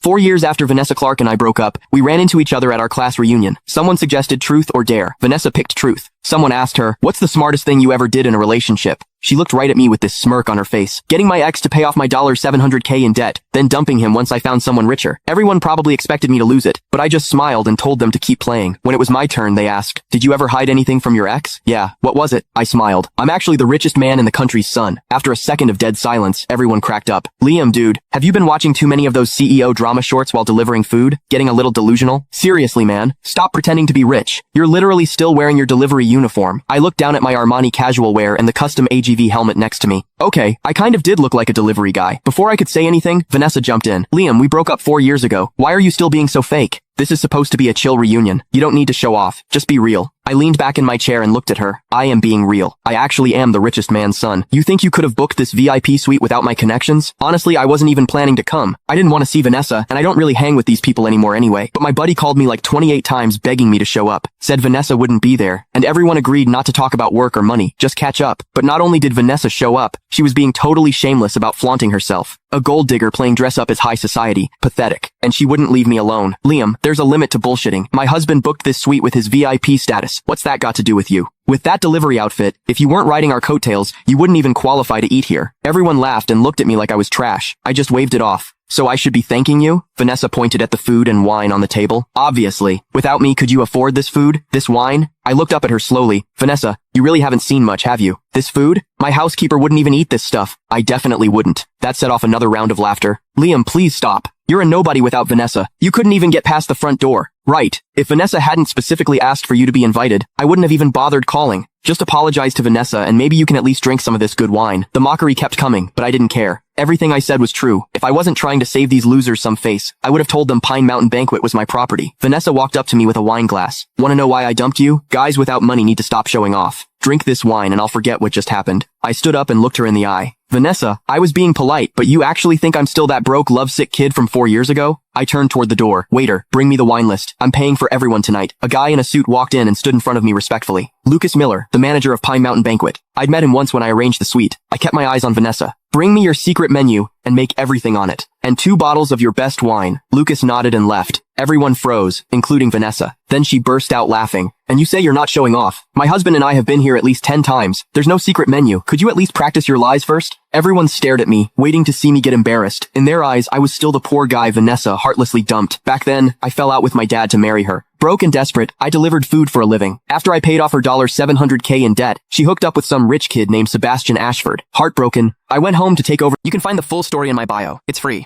4 years after Vanessa Clark and I broke up, we ran into each other at our class reunion. Someone suggested truth or dare. Vanessa picked truth. Someone asked her, "What's the smartest thing you ever did in a relationship?" She looked right at me with this smirk on her face. Getting my ex to pay off my $700K in debt, then dumping him once I found someone richer. Everyone probably expected me to lose it, but I just smiled and told them to keep playing. When it was my turn, they asked, "Did you ever hide anything from your ex?" "Yeah, what was it?" I smiled. "I'm actually the richest man in the country's son." After a second of dead silence, everyone cracked up. "Liam, dude, have you been watching too many of those CEO drama shorts while delivering food? Getting a little delusional? Seriously, man, stop pretending to be rich. You're literally still wearing your delivery uniform." I looked down at my Armani casual wear and the custom AGV helmet next to me. Okay, I kind of did look like a delivery guy. Before I could say anything, Vanessa jumped in. "Liam, we broke up 4 years ago. Why are you still being so fake? This is supposed to be a chill reunion. You don't need to show off. Just be real." I leaned back in my chair and looked at her. "I am being real. I actually am the richest man's son. You think you could have booked this VIP suite without my connections? Honestly, I wasn't even planning to come. I didn't want to see Vanessa, and I don't really hang with these people anymore anyway. But my buddy called me like 28 times begging me to show up. Said Vanessa wouldn't be there, and everyone agreed not to talk about work or money, just catch up. But not only did Vanessa show up, she was being totally shameless about flaunting herself. A gold digger playing dress up as high society. Pathetic. And she wouldn't leave me alone. Liam, there's a limit to bullshitting. My husband booked this suite with his VIP status. What's that got to do with you? With that delivery outfit, if you weren't riding our coattails, you wouldn't even qualify to eat here. Everyone laughed and looked at me like I was trash. I just waved it off. "So I should be thanking you?" Vanessa pointed at the food and wine on the table. "Obviously. Without me, could you afford this food? This wine?" I looked up at her slowly. "Vanessa, you really haven't seen much, have you? This food? My housekeeper wouldn't even eat this stuff." "I definitely wouldn't." That set off another round of laughter. "Liam, please stop. You're a nobody without Vanessa. You couldn't even get past the front door." "Right. If Vanessa hadn't specifically asked for you to be invited, I wouldn't have even bothered calling. Just apologize to Vanessa and maybe you can at least drink some of this good wine." The mockery kept coming, but I didn't care. Everything I said was true. If I wasn't trying to save these losers some face, I would have told them Pine Mountain Banquet was my property. Vanessa walked up to me with a wine glass. "Wanna know why I dumped you? Guys without money need to stop showing off. Drink this wine and I'll forget what just happened." I stood up and looked her in the eye. "Vanessa, I was being polite, but you actually think I'm still that broke, lovesick kid from 4 years ago?" I turned toward the door. "Waiter, bring me the wine list. I'm paying for everyone tonight." A guy in a suit walked in and stood in front of me respectfully. Lucas Miller, the manager of Pine Mountain Banquet. I'd met him once when I arranged the suite. I kept my eyes on Vanessa. "Bring me your secret menu and make everything on it. And 2 bottles of your best wine." Lucas nodded and left. Everyone froze, including Vanessa. Then she burst out laughing. "And you say you're not showing off? My husband and I have been here at least 10 times. There's no secret menu. Could you at least practice your lies first?" Everyone stared at me, waiting to see me get embarrassed. In their eyes, I was still the poor guy Vanessa heartlessly dumped. Back then, I fell out with my dad to marry her. Broke and desperate, I delivered food for a living. After I paid off her $700K in debt, she hooked up with some rich kid named Sebastian Ashford. Heartbroken, I went home to take over. You can find the full story in my bio. It's free.